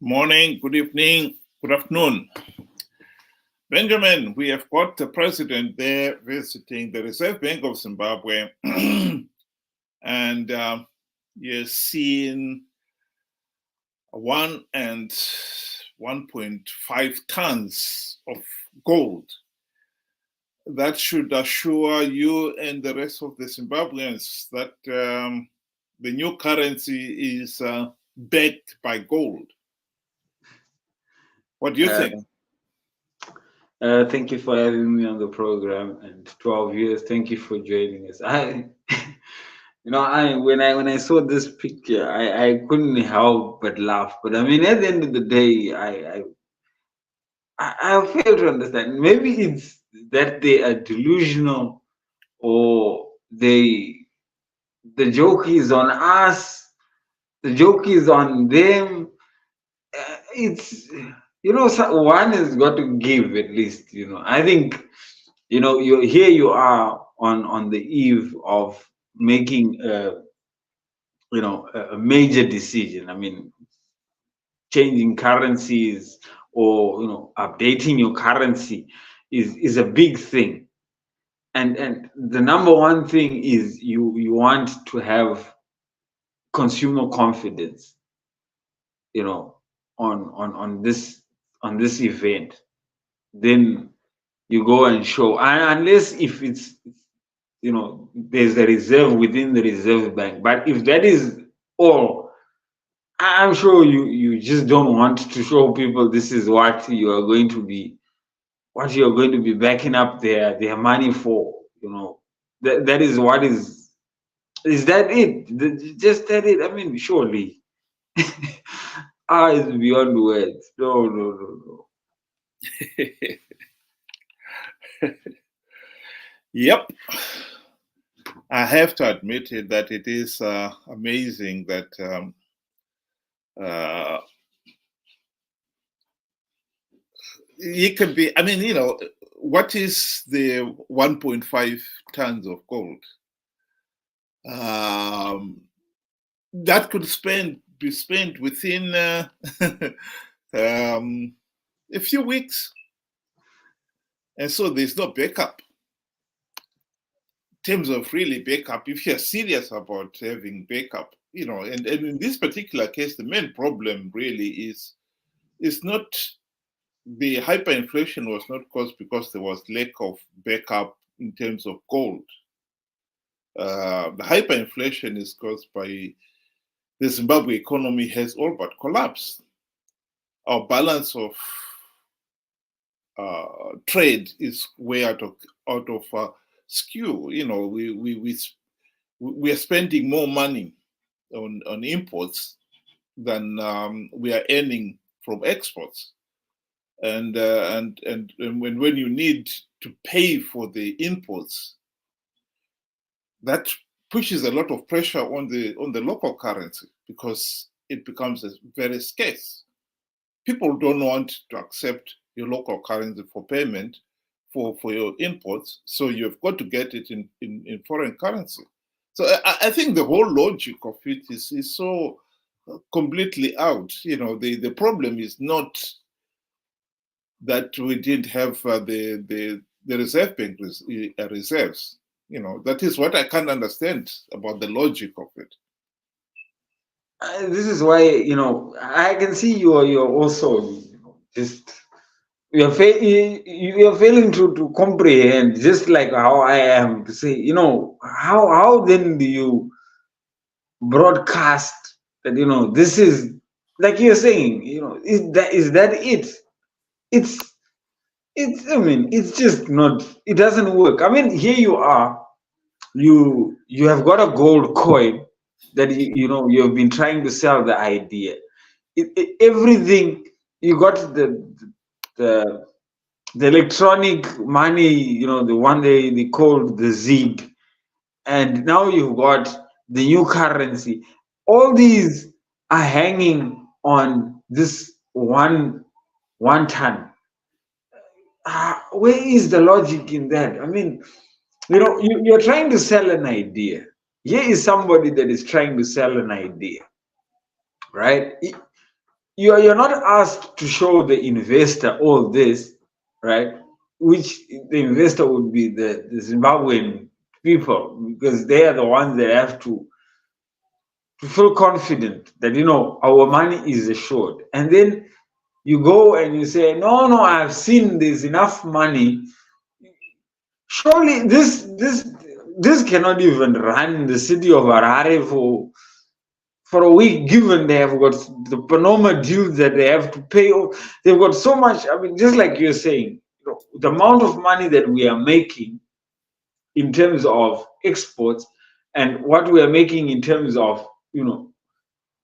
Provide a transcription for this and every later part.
Morning, good evening, good afternoon. Benjamin, we have got the president there visiting the Reserve Bank of Zimbabwe, and you're seeing 1.5 tons of gold. That should assure you and the rest of the Zimbabweans that the new currency is backed by gold. What do you think? Thank you for having me on the program, and 12 years. Thank you for joining us. When I saw this picture, I couldn't help but laugh. But I mean, at the end of the day, I fail to understand. Maybe it's that they are delusional, or the joke is on us. The joke is on them. It's one has got to give at least. I think you are on the eve of making a major decision. I mean, changing currencies or updating your currency is a big thing, and the number one thing is you want to have consumer confidence on this event. Then you go and show, and unless if it's there's a reserve within the Reserve Bank. But if that is all, I'm sure you just don't want to show people this is what you're going to be backing up their money for. That is what is that it? Just that it? I mean, surely. Is beyond words. No. Yep. I have to admit it that it is amazing that it can be, I mean, what is the 1.5 tons of gold? That could be spent within a few weeks. And so there's no backup. In terms of really backup, if you're serious about having backup, and in this particular case, the main problem really is not the hyperinflation was not caused because there was lack of backup in terms of gold. The hyperinflation is caused by the Zimbabwe economy has all but collapsed. Our balance of trade is way out of skew. We are spending more money on imports than we are earning from exports, and when you need to pay for the imports, that pushes a lot of pressure on the local currency because it becomes very scarce. People don't want to accept your local currency for payment for your imports, so you've got to get it in foreign currency. So I think the whole logic of it is so completely out. The problem is not that we didn't have the Reserve Bank reserves. That is what I can't understand about the logic of it. This is why I can see you're also just you're failing to comprehend, just like how I am, to say how then do you broadcast that this is, like you're saying, is that it? I mean, it's just not, it doesn't work. I mean, here you are, you have got a gold coin that you have been trying to sell the idea. Everything, you got the electronic money, the one they called the ZIG, and now you've got the new currency. All these are hanging on this one ton. Where is the logic in that? I mean, you're trying to sell an idea. Here is somebody that is trying to sell an idea, right? you're not asked to show the investor all this, right? Which the investor would be the Zimbabwean people, because they are the ones that have to feel confident that our money is assured. And then you go and you say, no, I've seen there's enough money. Surely this cannot even run the city of Harare for a week, given they have got the Panama dues that they have to pay. They've got so much. I mean, just like you're saying, the amount of money that we are making in terms of exports and what we are making in terms of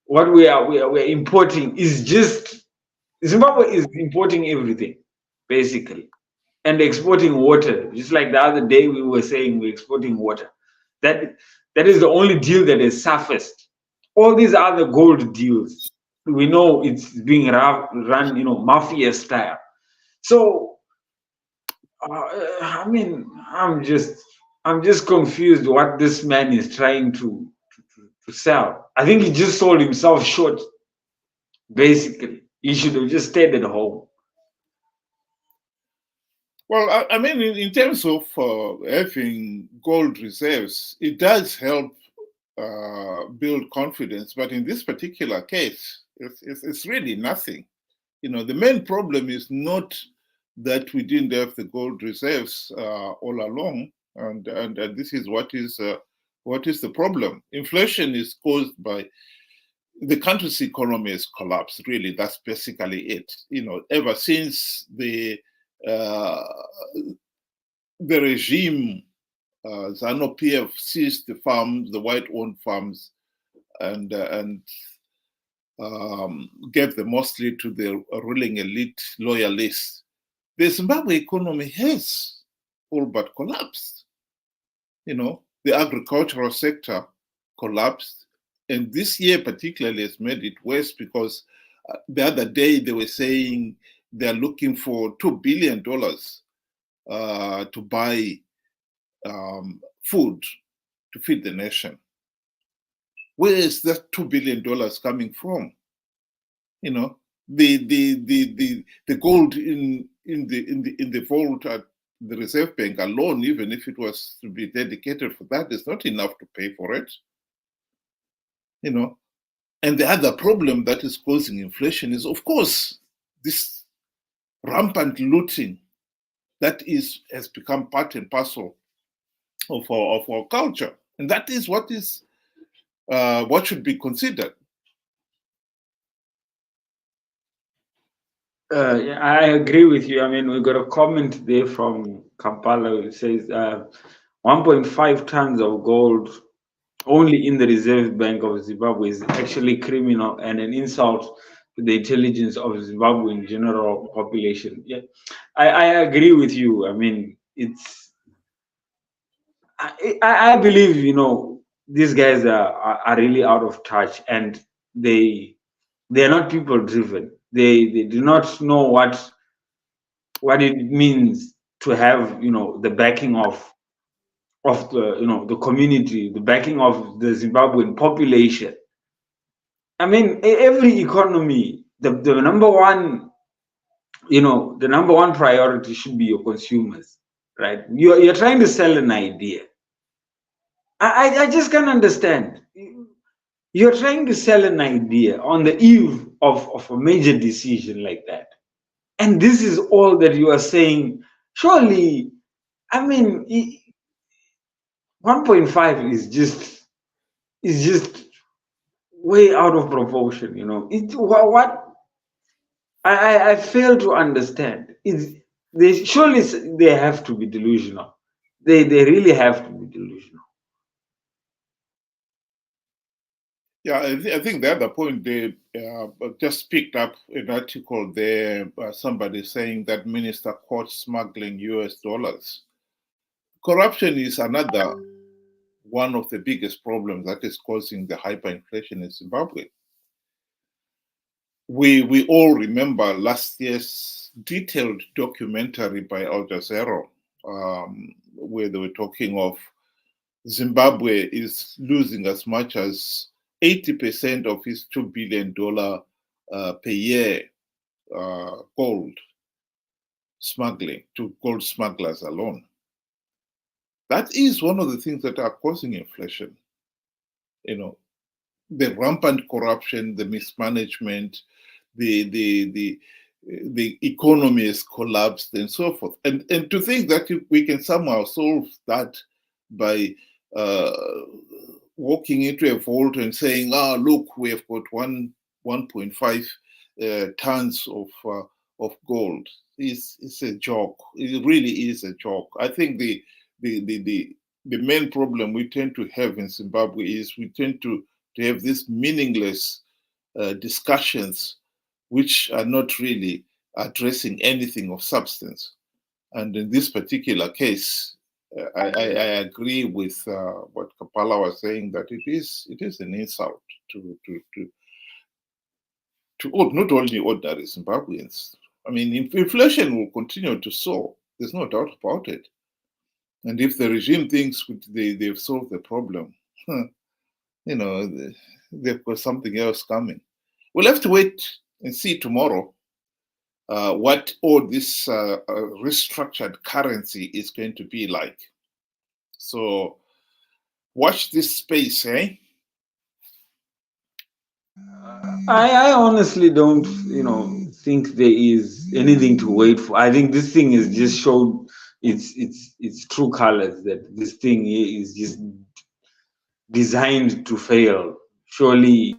what we're importing is just, Zimbabwe is importing everything basically, and exporting water. Just like the other day we were saying, we're exporting water. That is the only deal that has surfaced. All these other gold deals, we know it's being run, mafia style. So I mean, I'm just confused what this man is trying to sell. I think he just sold himself short. Basically, he should have just stayed at home. Well, I mean, in terms of having gold reserves, it does help build confidence. But in this particular case, it's really nothing. The main problem is not that we didn't have the gold reserves all along, and this is what is the problem. Inflation is caused by the country's economy has collapsed. Really, that's basically it. Ever since the regime, ZANU-PF seized the farms, the white-owned farms, and gave them mostly to the ruling elite loyalists, the Zimbabwe economy has all but collapsed. The agricultural sector collapsed, and this year particularly has made it worse because the other day they were saying they're looking for $2 billion to buy food to feed the nation. Where is that $2 billion coming from? The gold in the vault at the Reserve Bank alone, even if it was to be dedicated for that, is not enough to pay for it. And the other problem that is causing inflation is, of course, this rampant looting that has become part and parcel of our culture, and that is what should be considered. Yeah, I agree with you. I mean, we got a comment there from Kampala. It says 1.5 tons of gold only in the Reserve Bank of Zimbabwe is actually criminal and an insult to the intelligence of Zimbabwean general population. Yeah, I agree with you. I mean, I believe these guys are really out of touch, and they're not people driven. They do not know what it means to have the backing of the community, the backing of the Zimbabwean population. I mean, every economy, the number one the number one priority should be your consumers, right? You're trying to sell an idea. I just can't understand. You're trying to sell an idea on the eve of a major decision like that, and this is all that you are saying. Surely, I mean, 1.5 is just way out of proportion. What I fail to understand is they have to be delusional. They really have to be delusional. Yeah, I think the other point, they just picked up an article there, somebody saying that minister caught smuggling US dollars. Corruption is another one of the biggest problems that is causing the hyperinflation in Zimbabwe. We all remember last year's detailed documentary by Al Jazeera, where they were talking of Zimbabwe is losing as much as 80% of its $2 billion per year gold smuggling, to gold smugglers alone. That is one of the things that are causing inflation. The rampant corruption, the mismanagement, the economy has collapsed and so forth. And to think that we can somehow solve that by walking into a vault and saying, look, we have got 1.5 tons of gold. It's a joke. It really is a joke. I think the main problem we tend to have in Zimbabwe is we tend to have these meaningless discussions which are not really addressing anything of substance. And in this particular case, I agree with what Kapala was saying, that it is an insult to not only ordinary Zimbabweans. I mean, inflation will continue to soar. There's no doubt about it. And if the regime thinks they've solved the problem, they've got something else coming. We'll have to wait and see tomorrow what all this restructured currency is going to be like. So watch this space, eh? I honestly don't, think there is anything to wait for. I think this thing is just showed its true colors, that this thing is just designed to fail. Surely,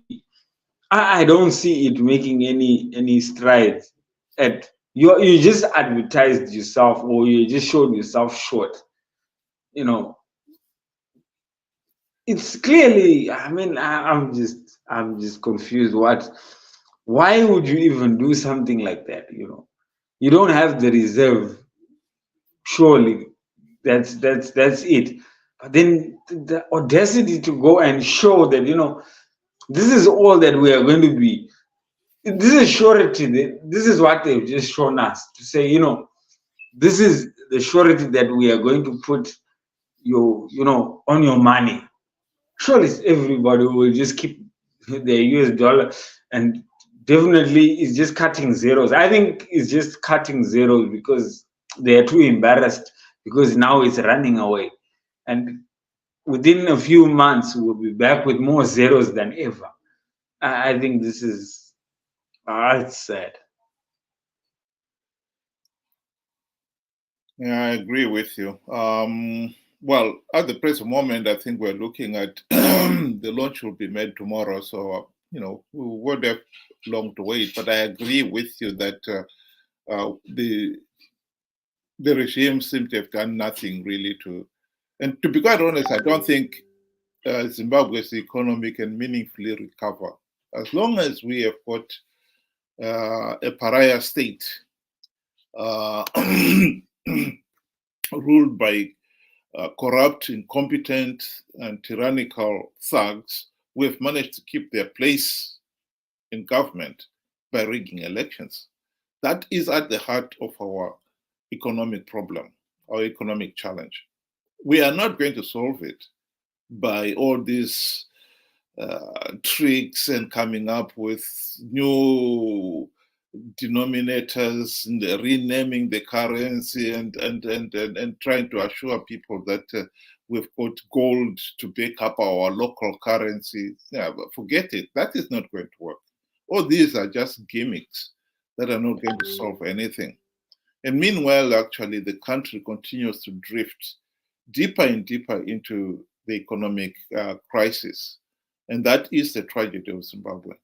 I don't see it making any strides. At you just advertised yourself, or you just showed yourself short. It's clearly. I mean, I'm just confused. Why would you even do something like that? You don't have the reserve. Surely, that's it. But then the audacity to go and show that this is all that we are going to be. This is surety. This is what they've just shown us, to say, this is the surety that we are going to put on your money. Surely everybody will just keep their US dollar, and definitely it's just cutting zeros. I think it's just cutting zeros because they are too embarrassed, because now it's running away. And within a few months, we'll be back with more zeros than ever. I think this is, it's sad. Yeah, I agree with you. Well, at the present moment, I think we're looking at the launch will be made tomorrow. So, we won't have long to wait. But I agree with you that the regime seems to have done nothing really and to be quite honest, I don't think Zimbabwe's economy can meaningfully recover. As long as we have got a pariah state ruled by corrupt, incompetent, and tyrannical thugs who have managed to keep their place in government by rigging elections. That is at the heart of our economic problem, our economic challenge. We are not going to solve it by all these tricks and coming up with new denominators and renaming the currency and trying to assure people that we've got gold to back up our local currency. Yeah, but forget it. That is not going to work. All these are just gimmicks that are not going to solve anything. And meanwhile, actually, the country continues to drift deeper and deeper into the economic crisis. And that is the tragedy of Zimbabwe.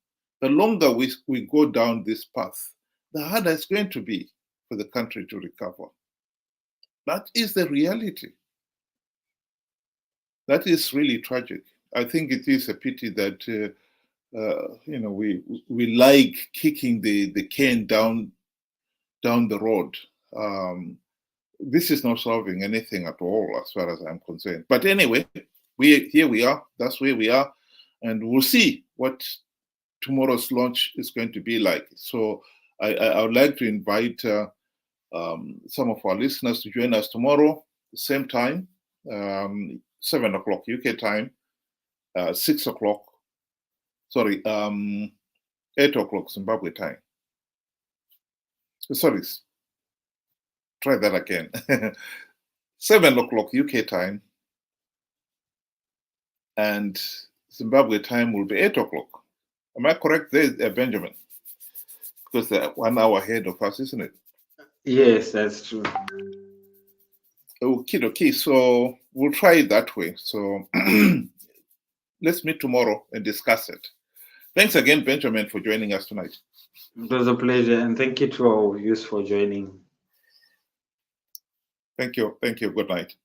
The longer we go down this path, the harder it's going to be for the country to recover. That is the reality. That is really tragic. I think it is a pity that we like kicking the can down the road. This is not solving anything at all, as far as I'm concerned. But anyway, here we are. That's where we are, and we'll see what tomorrow's launch is going to be like. So I would like to invite some of our listeners to join us tomorrow, same time, 7 o'clock UK time, 6 o'clock. Sorry, 8 o'clock Zimbabwe time. Sorry, try that again. 7 o'clock UK time, and Zimbabwe time will be 8 o'clock. Am I correct there, Benjamin? Because they're 1 hour ahead of us, isn't it? Yes, that's true. Okay. So we'll try it that way. So let's meet tomorrow and discuss it. Thanks again, Benjamin, for joining us tonight. It was a pleasure, and thank you to our viewers for joining. Thank you. Good night.